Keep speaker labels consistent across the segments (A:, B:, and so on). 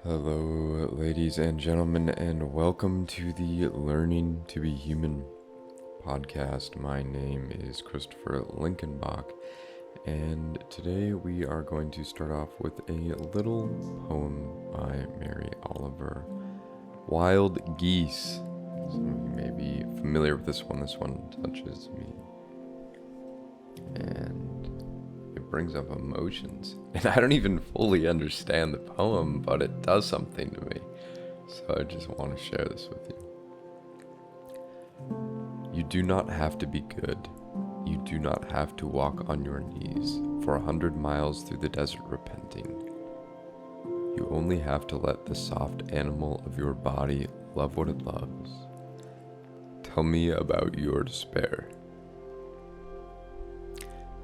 A: Hello, ladies and gentlemen, and welcome to the Learning to Be Human podcast. My name is Christopher Linkenbach, and today we are going to start off with a little poem by Mary Oliver, Wild Geese. Some of you may be familiar with this one. This one touches me, and it brings up emotions. And I don't even fully understand the poem, but it does something to me. So I just want to share this with you. You do not have to be good. You do not have to walk on your knees for 100 miles through the desert repenting. You only have to let the soft animal of your body love what it loves. Tell me about your despair.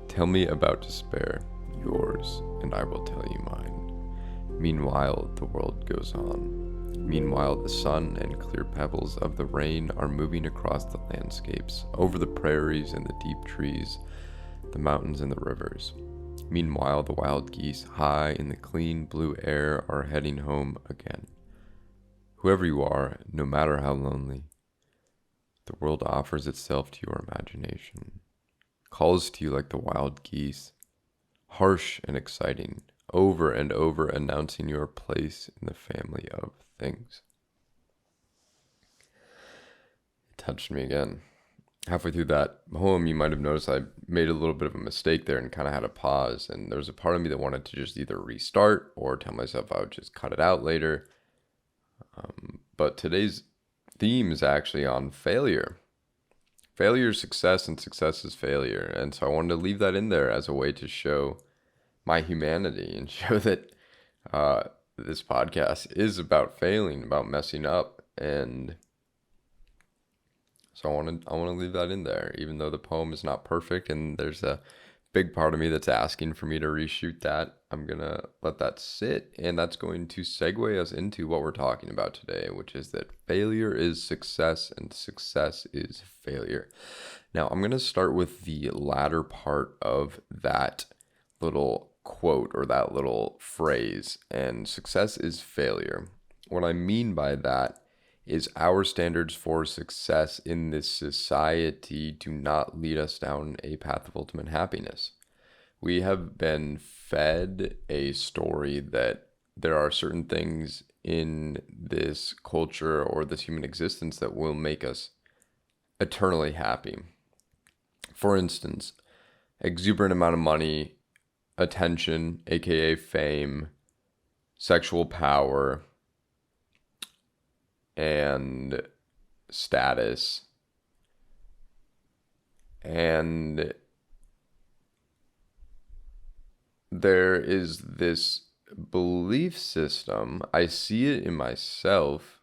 A: Tell me about despair, yours, and I will tell you mine. Meanwhile, the world goes on. Meanwhile, the sun and clear pebbles of the rain are moving across the landscapes, over the prairies and the deep trees, the mountains and the rivers. Meanwhile, the wild geese, high in the clean blue air, are heading home again. Whoever you are, no matter how lonely, the world offers itself to your imagination. Calls to you like the wild geese, harsh and exciting, over and over announcing your place in the family of things. It touched me again. Halfway through that poem, you might have noticed I made a little bit of a mistake there and kind of had a pause. And there was a part of me that wanted to just either restart or tell myself I would just cut it out later. But today's theme is actually on failure. Failure is success and success is failure. And so I wanted to leave that in there as a way to show my humanity and show that this podcast is about failing, about messing up. And so I want to leave that in there, even though the poem is not perfect and there's a big part of me that's asking for me to reshoot that. I'm going to let that sit, and that's going to segue us into what we're talking about today, which is that failure is success and success is failure. Now, I'm going to start with the latter part of that little quote or that little phrase, and success is failure. What I mean by that is our standards for success in this society do not lead us down a path of ultimate happiness. We have been fed a story that there are certain things in this culture or this human existence that will make us eternally happy. For instance, exuberant amount of money, attention, aka fame, sexual power, and status, and there is this belief system. I see it in myself,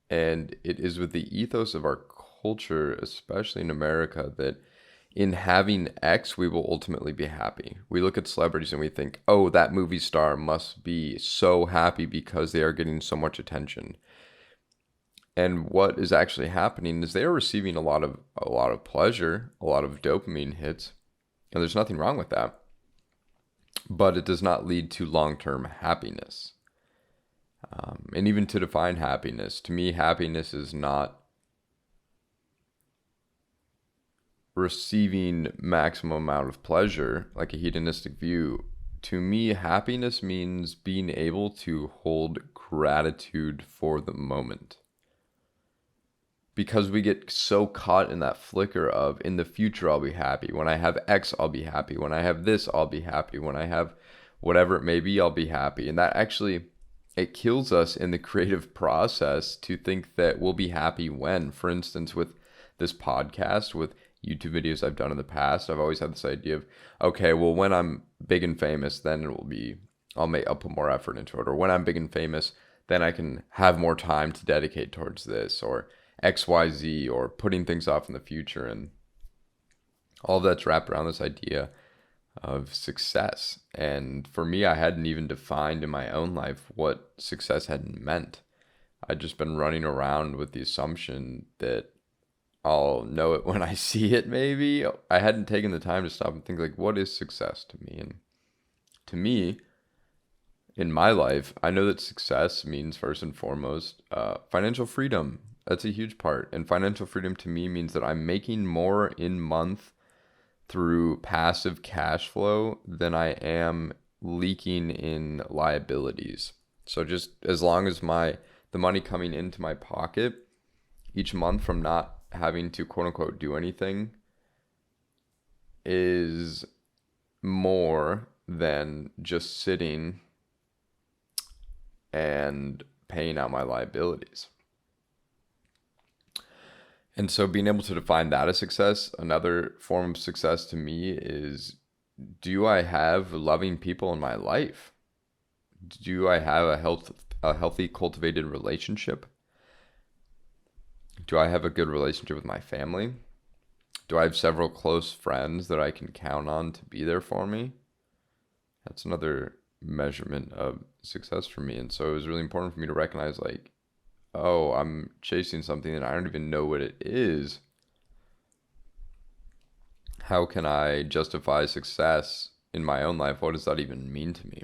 A: and it is with the ethos of our culture, especially in America, that in having X, we will ultimately be happy. We look at celebrities and we think, oh, that movie star must be so happy because they are getting so much attention. And what is actually happening is they are receiving a lot of pleasure, a lot of dopamine hits, and there's nothing wrong with that. But it does not lead to long-term happiness. And even to define happiness, to me, happiness is not receiving maximum amount of pleasure, like a hedonistic view. To me, happiness means being able to hold gratitude for the moment. Because we get so caught in that flicker of, in the future, I'll be happy. When I have X, I'll be happy. When I have this, I'll be happy. When I have whatever it may be, I'll be happy. And that actually, it kills us in the creative process to think that we'll be happy when. For instance, with this podcast, with YouTube videos I've done in the past, I've always had this idea of, okay, well, when I'm big and famous, then I'll put more effort into it. Or when I'm big and famous, then I can have more time to dedicate towards this, or XYZ, or putting things off in the future. And all of that's wrapped around this idea of success. And for me, I hadn't even defined in my own life what success had meant. I'd just been running around with the assumption that I'll know it when I see it, maybe. I hadn't taken the time to stop and think, like, what is success to me? And to me, in my life, I know that success means first and foremost financial freedom. That's a huge part. And financial freedom to me means that I'm making more in month through passive cash flow than I am leaking in liabilities. So just as long as the money coming into my pocket each month from not having to quote unquote do anything is more than just sitting and paying out my liabilities. And so being able to define that as success, another form of success to me is, do I have loving people in my life? Do I have a healthy cultivated relationship? Do I have a good relationship with my family? Do I have several close friends that I can count on to be there for me? That's another measurement of success for me. And so it was really important for me to recognize, like, oh, I'm chasing something and I don't even know what it is. How can I justify success in my own life? What does that even mean to me?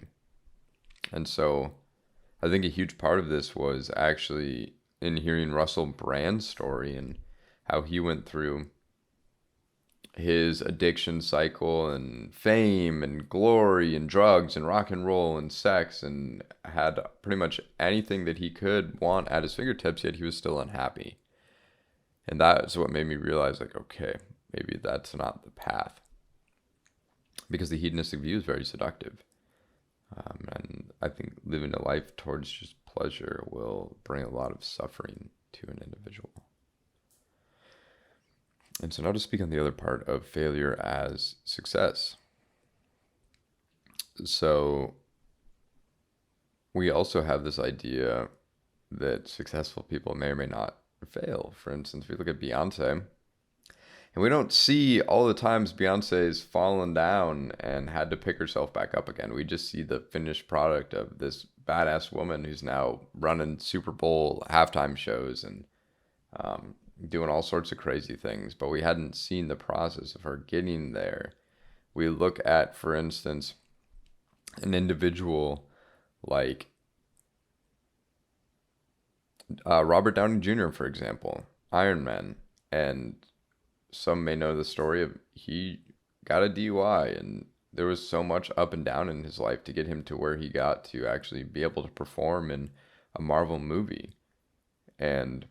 A: And so I think a huge part of this was actually in hearing Russell Brand's story and how he went through his addiction cycle and fame and glory and drugs and rock and roll and sex, and had pretty much anything that he could want at his fingertips, yet he was still unhappy. And that's what made me realize, like, okay, maybe that's not the path, because the hedonistic view is very seductive. And I think living a life towards just pleasure will bring a lot of suffering to an individual. And so now to speak on the other part of failure as success. So we also have this idea that successful people may or may not fail. For instance, if we look at Beyonce, and we don't see all the times Beyonce's fallen down and had to pick herself back up again. We just see the finished product of this badass woman who's now running Super Bowl halftime shows and doing all sorts of crazy things, but we hadn't seen the process of her getting there. We look at, for instance, an individual like Robert Downey Jr., for example, Iron Man, and some may know the story of he got a DUI, and there was so much up and down in his life to get him to where he got to actually be able to perform in a Marvel movie. And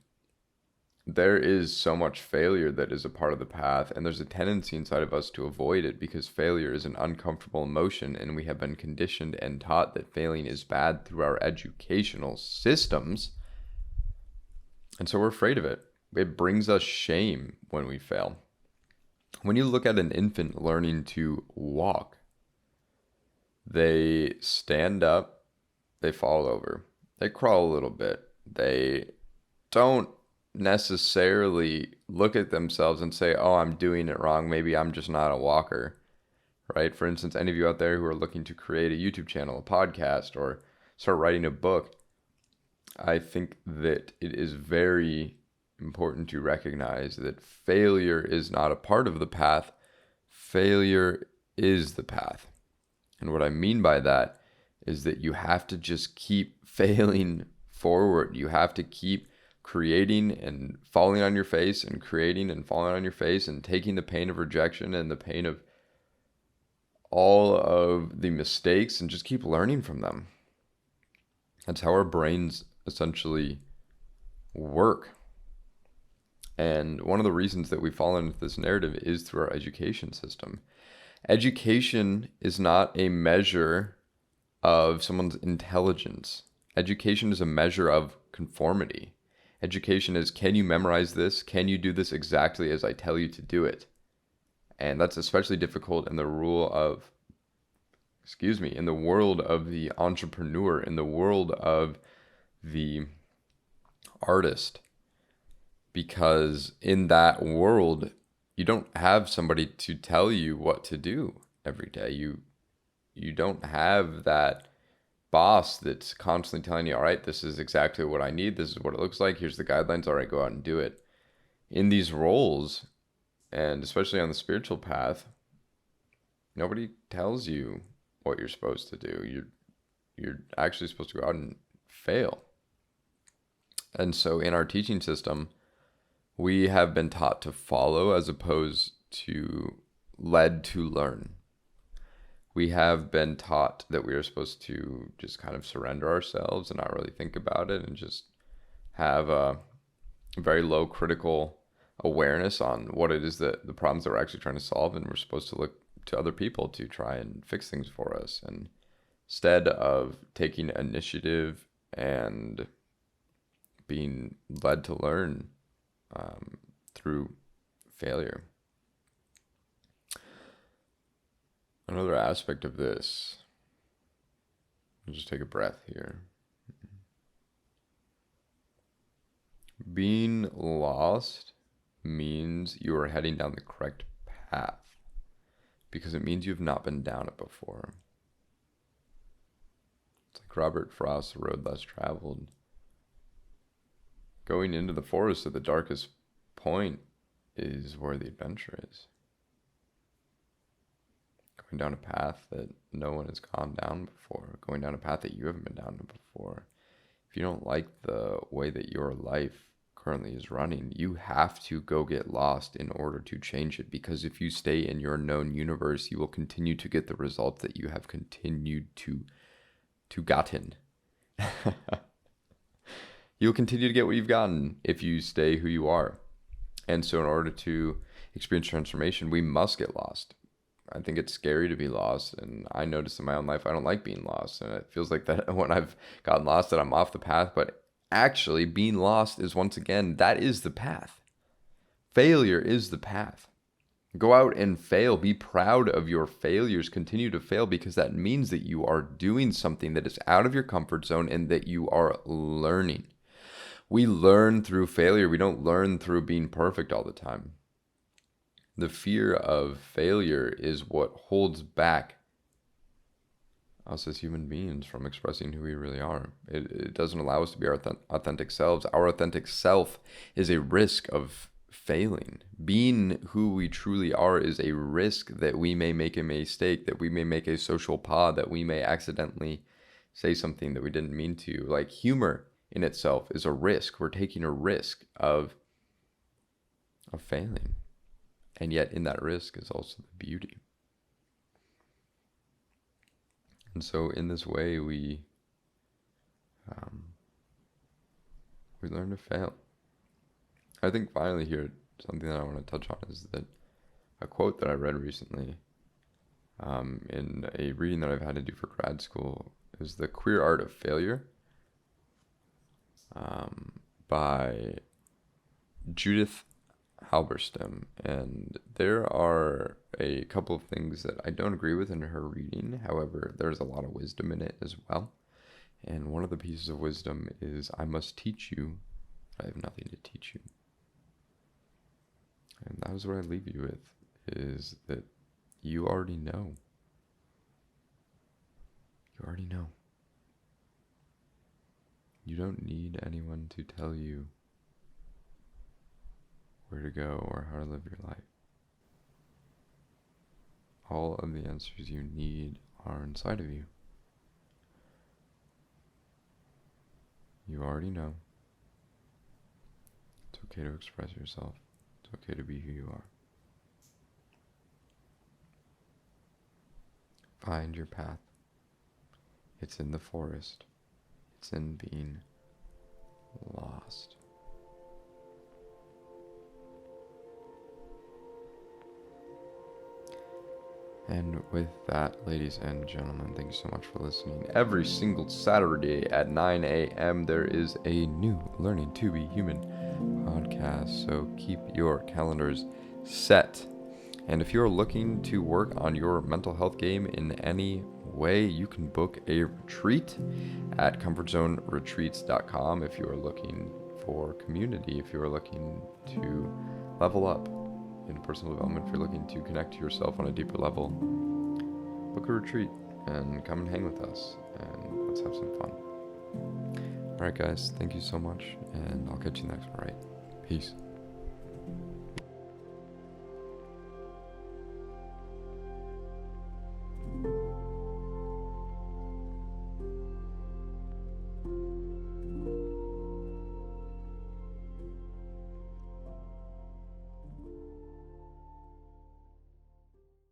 A: there is so much failure that is a part of the path, and there's a tendency inside of us to avoid it because failure is an uncomfortable emotion, and we have been conditioned and taught that failing is bad through our educational systems. And so we're afraid of it. It brings us shame when we fail. When you look at an infant learning to walk, they stand up, they fall over, they crawl a little bit, they don't necessarily look at themselves and say, oh, I'm doing it wrong, maybe I'm just not a walker, right? For instance, any of you out there who are looking to create a YouTube channel, a podcast, or start writing a book, I think that it is very important to recognize that failure is not a part of the path. Failure is the path. And what I mean by that is that you have to just keep failing forward. You have to keep creating and falling on your face and creating and falling on your face and taking the pain of rejection and the pain of all of the mistakes and just keep learning from them. That's how our brains essentially work. And one of the reasons that we fall into this narrative is through our education system. Education is not a measure of someone's intelligence. Education is a measure of conformity. Education is, can you memorize this? Can you do this exactly as I tell you to do it? And that's especially difficult in the world of the entrepreneur, in the world of the artist. Because in that world, you don't have somebody to tell you what to do every day. You don't have that boss that's constantly telling you, all right, this is exactly what I need. This is what it looks like. Here's the guidelines. All right, go out and do it. In these roles, and especially on the spiritual path, nobody tells you what you're supposed to do. You're actually supposed to go out and fail. And so in our teaching system, we have been taught to follow as opposed to led to learn. We have been taught that we are supposed to just kind of surrender ourselves and not really think about it and just have a very low critical awareness on what it is that the problems that we're actually trying to solve, and we're supposed to look to other people to try and fix things for us. And instead of taking initiative and being led to learn through failure. Another aspect of this, I'll just take a breath here. Being lost means you are heading down the correct path because it means you've not been down it before. It's like Robert Frost's The Road Less Traveled. Going into the forest at the darkest point is where the adventure is. Going down a path that no one has gone down before. Going down a path that you haven't been down before. If you don't like the way that your life currently is running, you have to go get lost in order to change it. Because if you stay in your known universe, you will continue to get the results that you have continued to gotten. You'll continue to get what you've gotten if you stay who you are. And so in order to experience transformation, we must get lost. I think it's scary to be lost, and I notice in my own life I don't like being lost, and it feels like that when I've gotten lost that I'm off the path. But actually being lost is, once again, that is the path. Failure is the path. Go out and fail. Be proud of your failures. Continue to fail, because that means that you are doing something that is out of your comfort zone and that you are learning. We learn through failure. We don't learn through being perfect all the time. The fear of failure is what holds back us as human beings from expressing who we really are. It doesn't allow us to be our authentic selves. Our authentic self is a risk of failing. Being who we truly are is a risk that we may make a mistake, that we may make a social pas, that we may accidentally say something that we didn't mean to. Like, humor in itself is a risk. We're taking a risk of failing. And yet in that risk is also the beauty. And so in this way, we learn to fail. I think finally here, something that I want to touch on is that a quote that I read recently in a reading that I've had to do for grad school is The Queer Art of Failure by Judith Halberstam. And there are a couple of things that I don't agree with in her reading. However, there's a lot of wisdom in it as well. And one of the pieces of wisdom is, I must teach you, I have nothing to teach you. And that is what I leave you with, is that you already know. You already know. You don't need anyone to tell you where to go or how to live your life. All of the answers you need are inside of you. You already know. It's okay to express yourself. It's okay to be who you are. Find your path. It's in the forest. It's in being lost. And with that, ladies and gentlemen, thank you so much for listening. Every single Saturday at 9 a.m. there is a new Learning to Be Human podcast, so keep your calendars set. And if you're looking to work on your mental health game in any way, you can book a retreat at comfortzoneretreats.com if you are looking for community, if you are looking to level up in personal development, if you're looking to connect to yourself on a deeper level. Book a retreat and come and hang with us, and let's have some fun. Alright guys, thank you so much, and I'll catch you next one. Alright, peace.